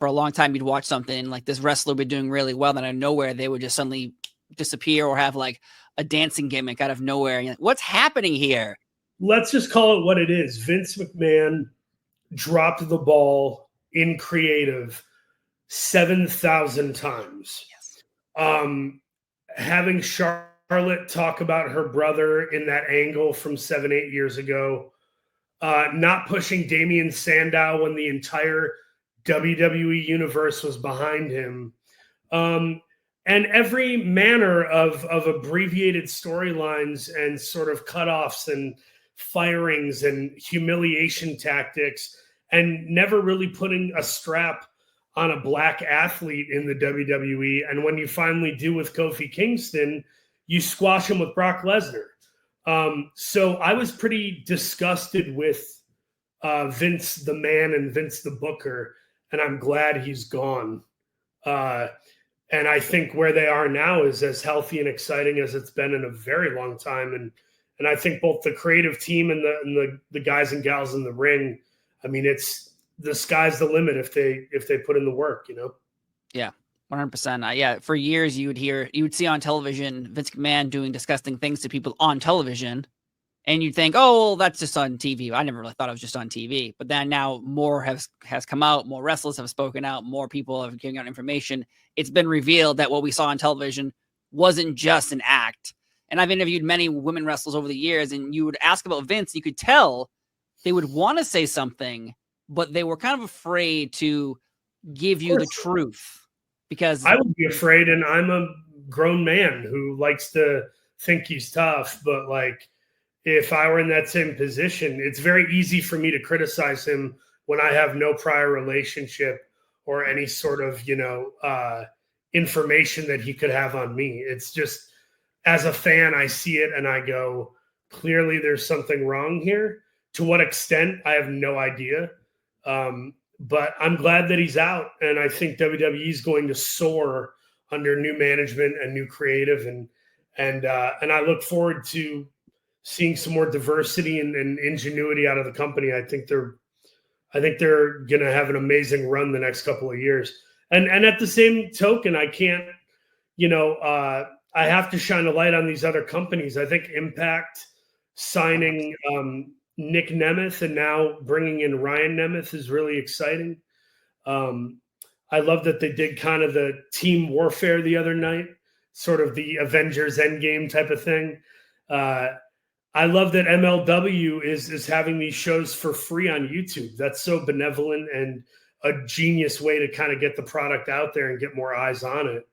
for a long time you'd watch something and like this wrestler would be doing really well, then out of nowhere they would just suddenly disappear or have like a dancing gimmick out of nowhere. And you're like, what's happening here? Let's just call it what it is. Vince McMahon dropped the ball in creative 7,000 times. Yes. Having Charlotte talk about her brother in that angle from 7-8 years ago, not pushing Damian Sandow when the entire WWE universe was behind him, and every manner of abbreviated storylines and sort of cutoffs and firings and humiliation tactics, and never really putting a strap on a black athlete in the WWE. And when you finally do with Kofi Kingston, you squash him with Brock Lesnar. So I was pretty disgusted with Vince the man and Vince the booker, and I'm glad he's gone. And I think where they are now is as healthy and exciting as it's been in a very long time. And I think both the creative team and the guys and gals in the ring, I mean, it's the sky's the limit if they put in the work, you know? Yeah, 100%. Yeah, for years you would see on television Vince McMahon doing disgusting things to people on television, and you'd think, oh, well, that's just on TV. I never really thought it was just on TV. But then now more has come out, more wrestlers have spoken out, more people have given out information. It's been revealed that what we saw on television wasn't just an act. And I've interviewed many women wrestlers over the years, and you would ask about Vince, you could tell they would want to say something, but they were kind of afraid to give you the truth, because I would be afraid, and I'm a grown man who likes to think he's tough, but like if I were in that same position, it's very easy for me to criticize him when I have no prior relationship or any sort of, information that he could have on me. It's just, as a fan, I see it and I go, clearly there's something wrong here. To what extent, I have no idea. But I'm glad that he's out, and I think WWE is going to soar under new management and new creative, and I look forward to seeing some more diversity and ingenuity out of the company. I think they're going to have an amazing run the next couple of years. And at the same token, I can't, I have to shine a light on these other companies. I think Impact signing Nick Nemeth and now bringing in Ryan Nemeth is really exciting. I love that they did kind of the team warfare the other night, sort of the Avengers Endgame type of thing. I love that MLW is having these shows for free on YouTube. That's so benevolent and a genius way to kind of get the product out there and get more eyes on it.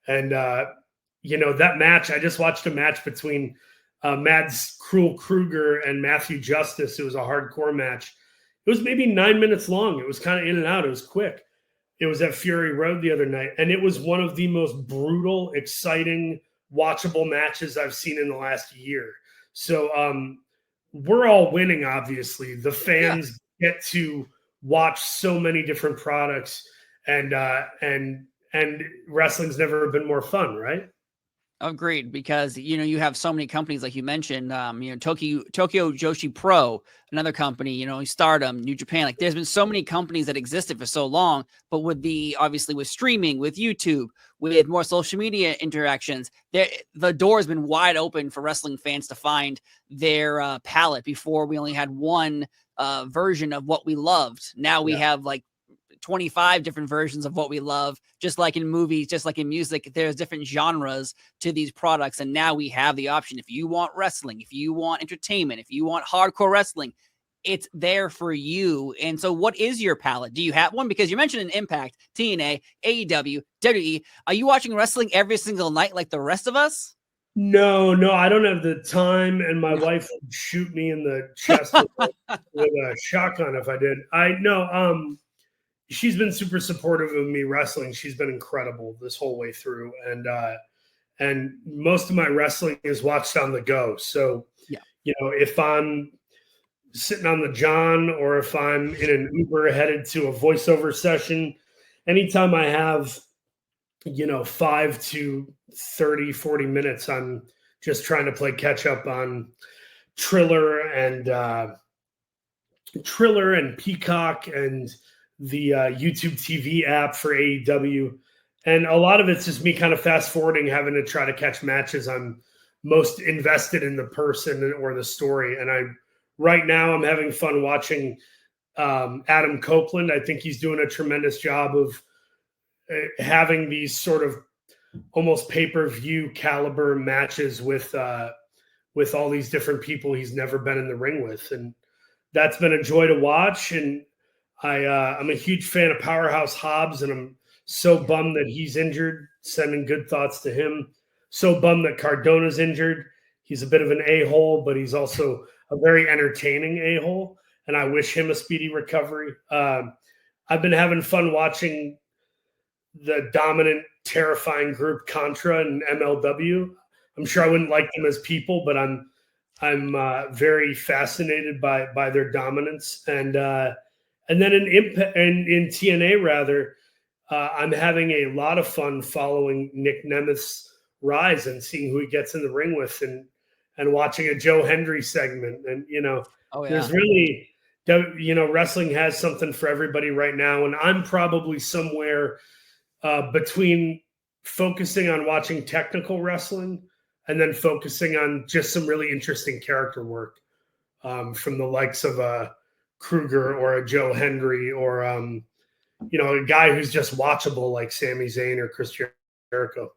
And, that match, I just watched a match between Mads Krul Kruger and Matthew Justice. It was a hardcore match. It was maybe 9 minutes long. It was kind of in and out. It was quick. It was at Fury Road the other night, and it was one of the most brutal, exciting, watchable matches I've seen in the last year. So we're all winning, obviously. The fans get to watch so many different products, and wrestling's never been more fun, right? Agreed, because you have so many companies like you mentioned, Tokyo Joshi Pro, another company, Stardom, New Japan. Like there's been so many companies that existed for so long, but with streaming, with YouTube, with more social media interactions, the door has been wide open for wrestling fans to find their palette. Before we only had one version of what we loved. Now we have like 25 different versions of what we love, just like in movies, just like in music. There's different genres to these products, and now we have the option. If you want wrestling, if you want entertainment, if you want hardcore wrestling, it's there for you. And so what is your palette? Do you have one? Because you mentioned an Impact, TNA, AEW, WWE. Are you watching wrestling every single night like the rest of us? No, I don't have the time, and my wife would shoot me in the chest with a shotgun if I did. She's been super supportive of me wrestling. She's been incredible this whole way through. And most of my wrestling is watched on the go. So, if I'm sitting on the John or if I'm in an Uber headed to a voiceover session, anytime I have, 5 to 30, 40 minutes, I'm just trying to play catch up on Triller and Peacock and the YouTube TV app for AEW. And a lot of it's just me kind of fast forwarding, having to try to catch matches I'm most invested in the person or the story. And right now I'm having fun watching Adam Copeland. I think he's doing a tremendous job of having these sort of almost pay-per-view caliber matches with all these different people he's never been in the ring with. And that's been a joy to watch. And I'm a huge fan of Powerhouse Hobbs, and I'm so bummed that he's injured. Sending good thoughts to him. So bummed that Cardona's injured. He's a bit of an a-hole, but he's also a very entertaining a-hole, and I wish him a speedy recovery. I've been having fun watching the dominant, terrifying group Contra and MLW. I'm sure I wouldn't like them as people, but I'm very fascinated by their dominance. And then in TNA rather, I'm having a lot of fun following Nick Nemeth's rise and seeing who he gets in the ring with, and watching a Joe Hendry segment. And there's really, wrestling has something for everybody right now. And I'm probably somewhere between focusing on watching technical wrestling and then focusing on just some really interesting character work from the likes of a Kruger or a Joe Hendry or a guy who's just watchable like Sami Zayn or Chris Jericho.